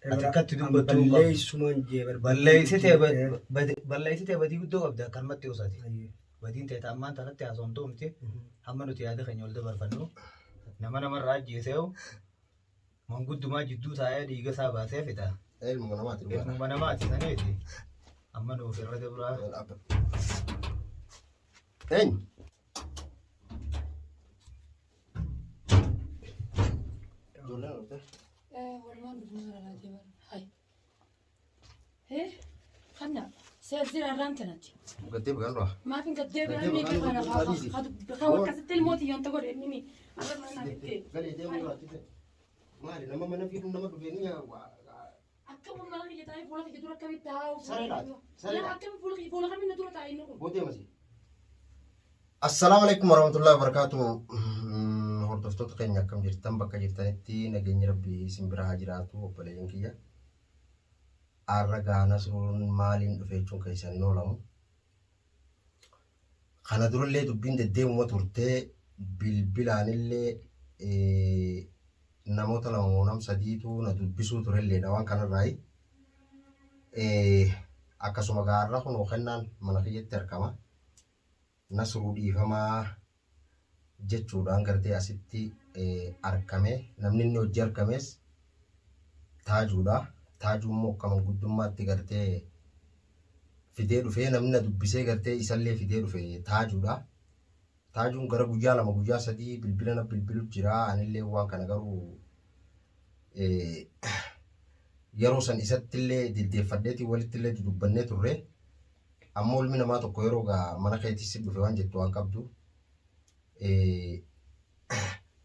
أتكتد بدو بلّيسيتي بدي بدو أبدا كلمة توصاتي بدين تتأمّن تنتي أصومتو متي هم نتي هذا خنيول ده برفنو نما راج يسيو من قد ما جدو تايا ديجا سابا سيفتا المنامات سنيتي أما نو في الرد برا إيه والله بدنا على ديوان هاي إيه خلنا سير رانتنتي قديم قال روح ما في قديم أنا كيف أنا خاوة كسرت الموت يوم تقول إني أنا ما نبتدي قال يديم روح ما علي لما ما نفيد لما تبيني أكمل ما لقي جتاي فولا في دورة كبير تاو سريع أكمل فولا كمين دورة تاي إنه بودي ماشي السلام عليكم ورحمة الله وبركاته hordoftoota keenya akkam jirtan bakka jirtanitti nageenyi rabbii isin bira haa jiraatu obboleeyyan kiyya arra gaana suun maaliin dhufe jechuun keessan hin oolamu kana durallee dubbiin deddeemuma turtee bilbilaanillee namoota lama sadiitu na dubbisuu turelleedha waan kanarraayi akkasuma gaarra kun kennaan mana kiyyatti argama nasruu dhiifamaa jechuudhaan gartee asitti argame namni inni hojii argames taajuudha taajuun immoo akka manguddummaatti gartee fidee dhufee namni na dubbisee gartee isallee fidee dhufe taajuudha taajuun gara guyyaa lama guyyaa sadii bilbila na bilbilu jira anillee waan kana garuu yeroo san isattillee diddeeffadheetii walittillee dubbannee turre ammoo ilmi namaa tokko yeroo gaa mana keetissi dhufe waan jettu waan qabdu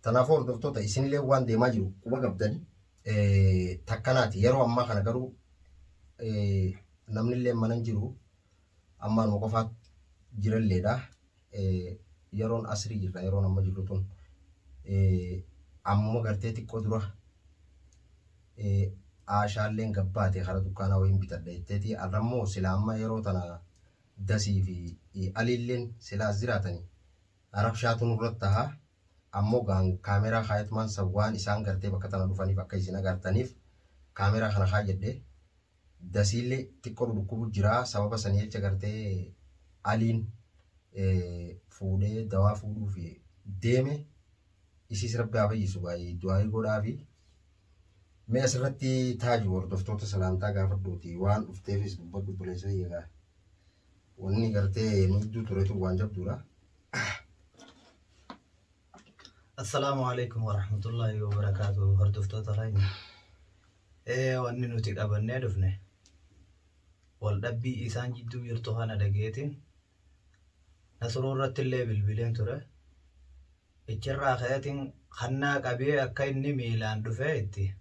tanaafuu hordoftoota isinillee waan deemaa jiru quba qabdanii takkanaati yeroo ammaa kana garuu namnillee mana hin jiru ammaanuma qofaat jiralleedha yeroon asrii jirra yeroon amma jirru tun ammuma gartee xiqqoo dura aashaalleen gabbaate kara dukkaanaa wayin bitadha jetteeti arrammoo sila amma yeroo tana dasii fi aliilleen silaas jiraatanii arabshaatuun irratti tahaa ammoo kaameraa kaayatmaan sawwaan isaan gartee bakka tana dhufaniif akka isin agartaniif kaameraa kana kaa jedhe dasiillee xiqqoo dhukkubu jira sababa sanii jecha gartee aliin fuudhee dawaa fuudhuuf deeme isiis rabbi haa fayyisu baay'ee du'aayii godhaa fi mee asirratti taaju hordoftoota salaamtaa gaafadhuuti waan dhufteefis dubbadhu buleessa eegaa wanni gartee nudduu turetu waan jabduudha. السلام عليكم ورحمة الله وبركاته هردفتو تغيني واني نوتي قبلني دفني والدبي إسان جدو يرتوهانا دقيتين نسرورة اللي بالبلين ترى اتشرع خياتين خنا قبيه أكا إني ميلان دفعتي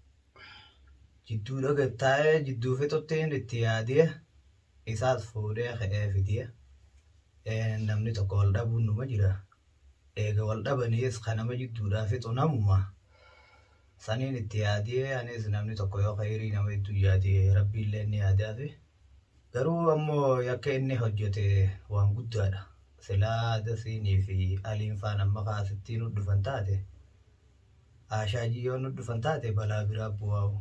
جدو دقيتاي جدو فتوتين اتياديه إساس فوريه خيه فتيه نمني تقول دابو نمجرة eega wal dhabaniis kanama jidduudhaa fixu namuma saniin itti yaadee anis namni tokko yoo khayrii nama itti yaadee rabbiillee inni yaadaafi garuu ammoo yakka inni hojjete waan guddaadha silaa dasiinii fi aliin faan amma kaasittiin dhufan taate aashaajii yoo dhufan taate balaa biraa bu'aawu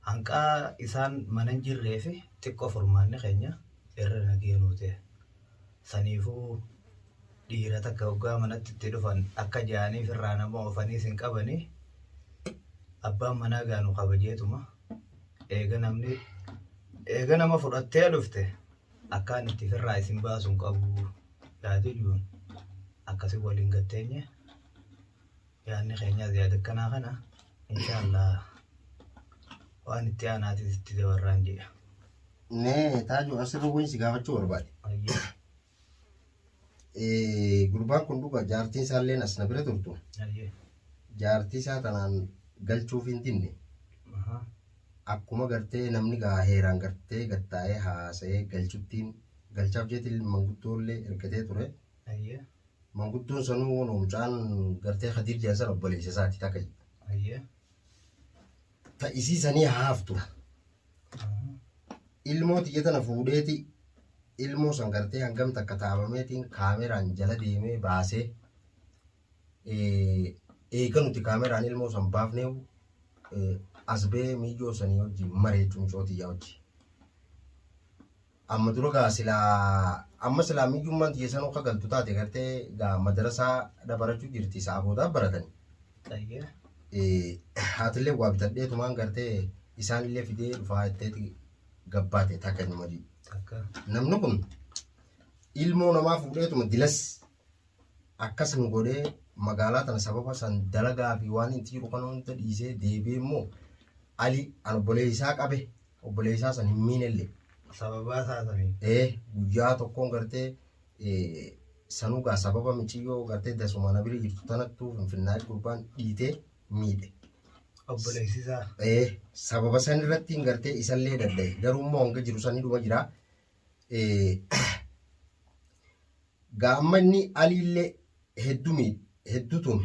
hanqaa isaan mana hin jirree fi xiqqoo furmaanni keenya irra nageenuute saniifuu dhiira takka hoggaa manatti itti dhufan akka jaaniif irraa nama oofanii sin qabanii abbaan manaa gaanu kabajeetuma eega nama fudhattee dhufte akkaan itti firraa isin baasuun qabu yaadu juun akkasi waliin gatteenye yaadni keenyaas yaada akkanaa kana inshaallah waan itti aanaatis itti dabarraan jedha. Nee taaju asirra wayin si gaafachuu barbaade. Gurbaan kun dhuga jaartii isaalleen as na bira turtu. Jaartii isaa tanaan galchuuf hin dinne. Akkuma gartee namni gaa heeraan gartee gattaa'ee haasa'ee galchuttiin galchaaf jeetiin manguddoollee ergatee ture. Manguddoon sanuu mucaan gartee Khadiir Jaasan obboleessa isaati takka jedha. Ta'isiisanii haaftu. Ilmoo xiyya tana fuudheeti ilmoo san gartee hangam takka taabameetiin kaameraan jala deemee baasee eega nuti kaameraan ilmoo san baafnee asbee miijoo sanii hojii mareechuun cootii hojii. Amma dura gaa silaa amma silaa miijummaan tiyyeessan akka galtu taate gartee gaa madarasaa dabarachuu jirti isaa boodaa baratanii. Haatilee waa bitadheetumaan gartee isaanillee fidee dhufaa jetteeti gabbaate takka inni madii. Namni kun ilmoo namaa fuudheetuma dilas akkas nu godhee magaalaa tana sababa san dalagaa fi waan hin tiiru kana hunda dhiisee deebi'ee immoo Ali an obboleessaa qabe obboleessaa san hin miinellee. Sababaa isaa sanii. Guyyaa tokkoon gartee sanuugaa sababa michiyyoo gartee dasuma na bira jirtu tanattuu finfinnaa gurbaan dhiitee miidhe. Obboleessisaa. Sababa san irratti gartee isallee daddaye garuu immoo hanga jiru sanii dhuma jira. Gaamma inni aliillee hedduutuun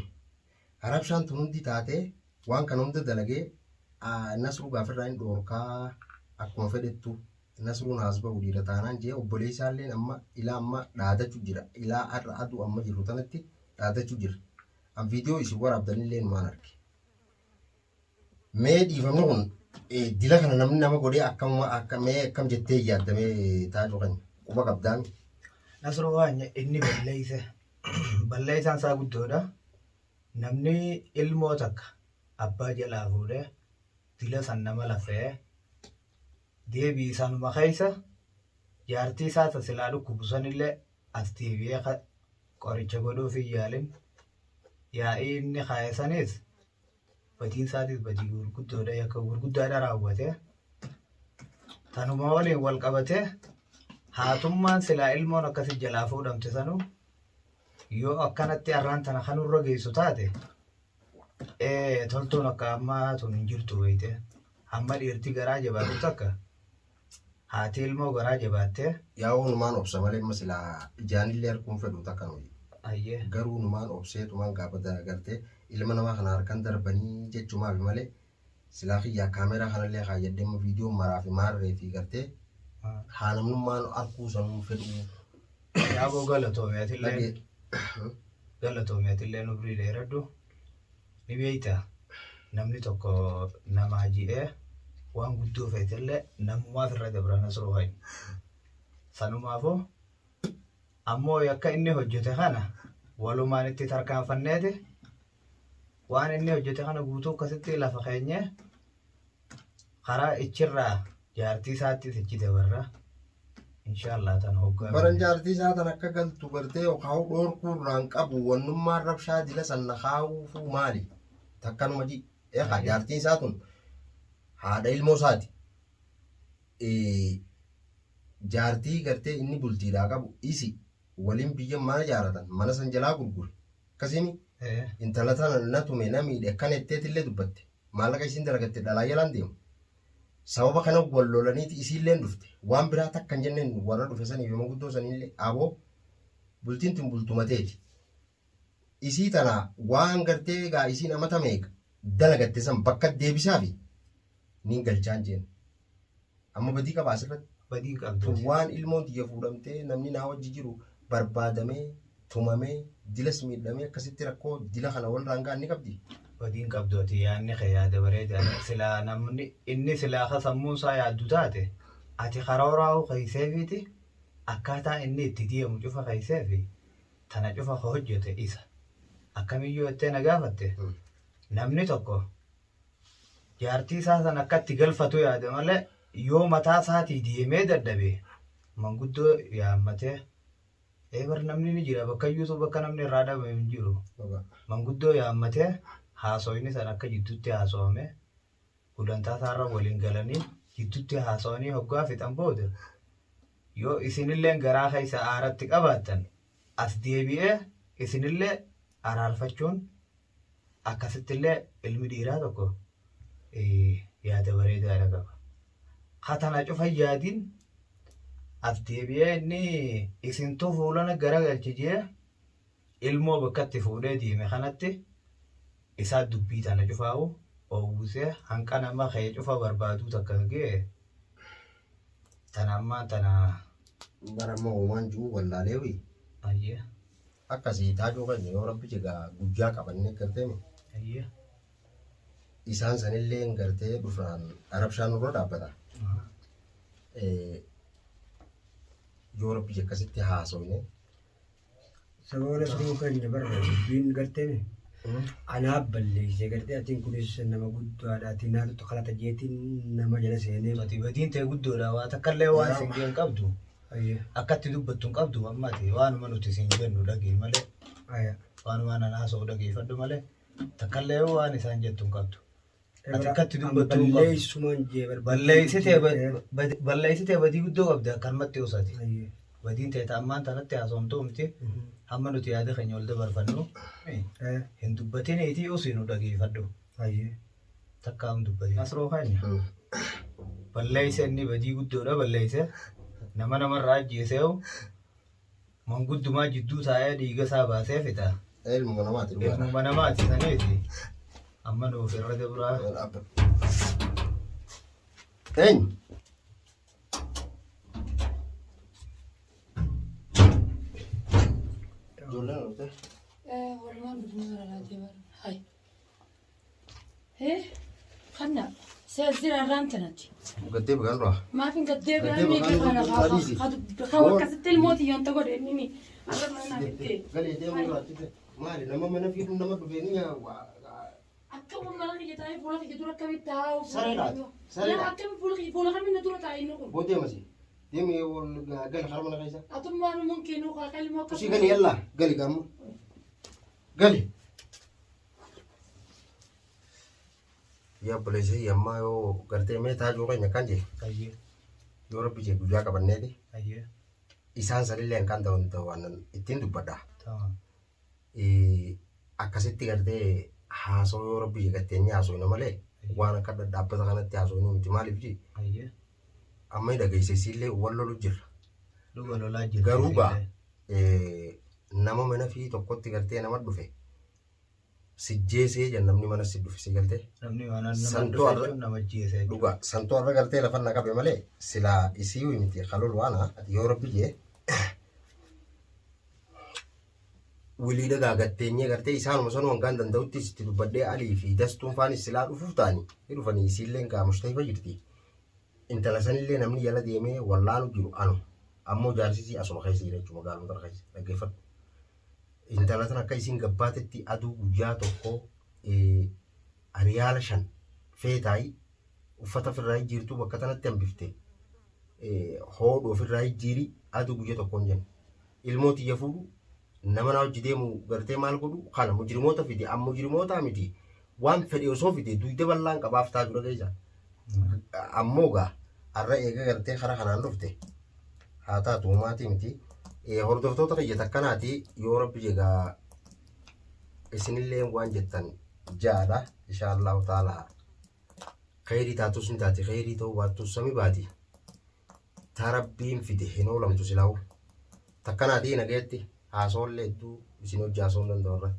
harabshaan tun hundi taatee waan kana hunda dalagee nasruu gaafirraa hin dhoorkaa akkuma fedhettu. Nasruun haasba'u dhiira taanaan jee obboleessaallee amma ilaa amma dhaadachuu jira. Ilaa har'a aduu amma jiru tanatti dhaadachuu jira. An viidiyoo isin waraabdanillee maan arge. Mee dhiifamni kun dila kana namni nama godhee akkam jettee yaaddamee taa'u kan quba qabdaan. Nasruu waanya inni balleessaan isaa guddoodha. Namni ilmoo takka abbaa jalaa fuudhee dila san nama lafee deebii isaanuma keessa jaartii isaa silaa dhukkubu sanillee as deebi'ee qoricha godhuuf hin yaalin yaa'ii inni kaayasanis batiin isaatis batii gurguddoodha yakka gurguddaadha raawwate tanuma waliin wal qabate haatummaan silaa ilmoon akkasi jalaa fuudhamte sanu yoo akkanatti arraan tana kanurra geessu taate toltuun akka ammaa tun hin jirtu beeyte hamma dhiirti garaa jabaatu takka haati ilmoo garaa jabaattee. Yaa numaan obsa malee silaa ijaanillee harkuun fedhu takka nuyi. Garuu numaan obseetumaan gaafa gartee ilma namaa kana harkaan darbanii jechuumaaf malee silaa xiyyaa kaameraa kanallee kaayyadde viidiyoo maraa fi maarree fi gartee haa namnummaan harkuu sanuu fedhu. Yaaboo galatoomeetillee nu birii dheeradhu ni beeyta namni tokko namaa ji'ee. Waan guddoo feetillee namumaaf irra dabra Nasruu hayin. Sanumaafuu ammoo yakka inni hojjete kana walumaan itti tarkaanfanneeti waan inni hojjete kana guutuu akkasitti lafa keenye karaa ichirraa jaartii isaattis ichi dabarra. Inshaallah tan hoggaa. Baran jaartii isaa tan akka galtu gartee yookaan dhoorkuurraan qabu wannummaan rabshaa dila sanna kaa'uufuu maali? Takkanuma jaartii isaa tun. Haadha ilmoo isaati. Jaartii gartee inni bultiidhaa qabu isi waliin biyya mana jaaratan mana san jalaa gurgure. Akkasimi intala tana na tume na miidhe akkan etteetillee dubbatte maallaqa isiin dalagatte dhalaa jalaan deemu. Sababa kana wal lolaniiti isiillee dhufte waan biraa takka hin jenneen warra dhufe saniif yoo guddoo sanillee aboo bultiin tun bultumateeti. Isii tana waan gartee gaa isiin amata meeqa dalagatte san bakka deebisaafi. Niin galchaan jeen amma badii qabaa asirratti badii qabdu waan ilmoon tiyya fuudhamtee namni naa wajji jiru barbaadamee tumamee dilas miidhamee akkasitti rakkoo dila kana walirraan gahan ni qabdi. Badiin qabdooti yaanni kee yaada bareedaa silaa namni inni silaa ka sammuun isaa yaaddu taate ati karooraa'u qayseefiiti akkaataa inni itti deemu cufa qayseefi tana cufa hojjete isa akkamiyyoo ittee na gaafatte namni tokko. Jaartii isaa san akkatti galfatu yaade malee yoo mataa isaatii deemee dadhabe manguddoo yaammatee bar namni ni jira bakka iyyuu bakka namni irraa dhabame hin jiru. Manguddoo yaammatee haasoyni san akka jidduutti haasawame gulantaa isaarra waliin galanii jidduutti haasawanii hoggaa fixan booda yoo isinillee garaa keessa aaratti qabaattan as deebi'ee isinillee araarfachuun akkasittillee ilmi dhiiraa tokko. Yaada bareedaadha qaba. Katana cufa yaadiin as deebi'ee inni isintuu fuulana garagalchi jee ilmoo bakkatti fuudhee deeme kanatti isaa dubbii tana cufaa'u oowwisee hanqa nama ka'ee cufa barbaaduu takka ga'e tana ammaa tana. Barammoo uumaan jiru wallaalee akkasii taajuu kan yoo rabbi jegaa guyyaa qabannee garteemi. isaan sanillee gartee dhufaan arabshaan nurra dhaabbata. Yoo rabbi akkasitti haasofne. Sababa sun kan barbaadu bin gartee anaaf balleessee gartee atiin kunis nama guddaadha atiin naatu kalata jeetiin nama jala seenee. Badiin ta'e guddoodha waa takkallee waan singeen qabdu. Akkatti dubbattu hin qabdu ammati waanuma nuti siin jennu dhagee malee. Waanuma nan haasa'u dhageeffadhu malee takkallee waan isaan jettu hin qabdu. Ati akkatti dubbattu hin qabdu. Balleessitee badii guddoo qabdi akkanumatti osaati. Badiin ta'e ammaan tanatti haasa'umtuu miti hamma nuti yaada keenya ol dabarfannu hin dubbatiniitii osii nu dhageeffadhu. Takkaa hin dubbatin. Asroo keenya balleesse inni badii guddoodha balleesse. Nama namarraa ajjeesee manguddumaa jidduu taa'ee dhiiga isaa baasee fixa. Ilmuma namaati. Ilmuma namaati saniiti. Amma nuuf irra dabraa. Eenyu? Walumaan dhufnaa laatee bara. Hai. Kanna seezira rantanati. Gaddee bagaan dura. Maafin gaddee bagaan meeqa kana kaawwa akkasitti ilmooti yoon ta'u godhe inni akka mana fittee. Galee deemuu laatite maali nama mana fiiduu nama dhufeenii akka mana kiyya taa'ee fuula kiyya dura akkamitti taa'u. Sareedhaati. Sareedhaati. Akkami fuula kamiin dura taa'e inni kun. Boo deemasi. Deemee gal harma na keessa. Atummaan mungkin uka kali mau Kusi gali yalla gali kamu. Gali. Ya boleh sih ya mau gartee mee taajuu keenya kan jee. Ayyee. Yoo rabbi jee guyyaa qabanneeti. Ayyee. Isaan sanillee kan ta'an ittiin dubbadha. Tamam. Akkasitti gartee haasoo yoo rabbi jee gatteenye haasoo malee waan akka dhaabbata kanatti haasoo miti maaliif jee. Ayyee. Amma dhageessisillee wal lolu jirra. Dhuga lolaa jirra. Garuu gaa nama mana fi tokkotti gartee nama dhufe sijjeesee jennamni mana si dhufe si galtee. Namni mana dhufe nama jeesee. Dhuga santoo irra gartee lafa na qabe malee silaa isii miti kalol waana ati yoo rabbi jee wilii dhagaa gatteenyee gartee isaanuma sanuu hangaan danda'utti sitti dubbadhee alii fi dastuun faanis silaa dhufuuf ta'anii dhufanii isiillee gaa mushtaifa jirti. Intala sanillee namni jala deemee wallaanu jiru anu ammoo jaarsisii asuma keessa jira jechuudha magaalota keessa dhaggeeffadhu. Intala tan akka isiin gabbaatetti aduu guyyaa tokko ariyaala 5 feetaayi uffata ofirraa jirtu bakka tanatti hambifte hoodhu ofirraa jirii aduu guyyaa tokko hin jennu. Ilmooti iyya fuudhu nama na hojii deemu gartee maal godhu kana mujrimoota fide amma mujrimoota miti waan fedhe osoo fide duyda bal'aan qabaaf taajura keessa. Ammoo gaa arra eega gartee karaa kanaan dhufte haa taatu maatii miti hordoftoota kiyya akkanaati yoo rabbi jegaa isinillee waan jettan jaadha inshaallahu ta'ala khayrii taatus ni taati khayrii ta'uu baattus sami baati taa rabbiin fide hin oolamtu silaa'u takkanaati nagayetti haasoollee hedduu isin hojii haasoon danda'u irra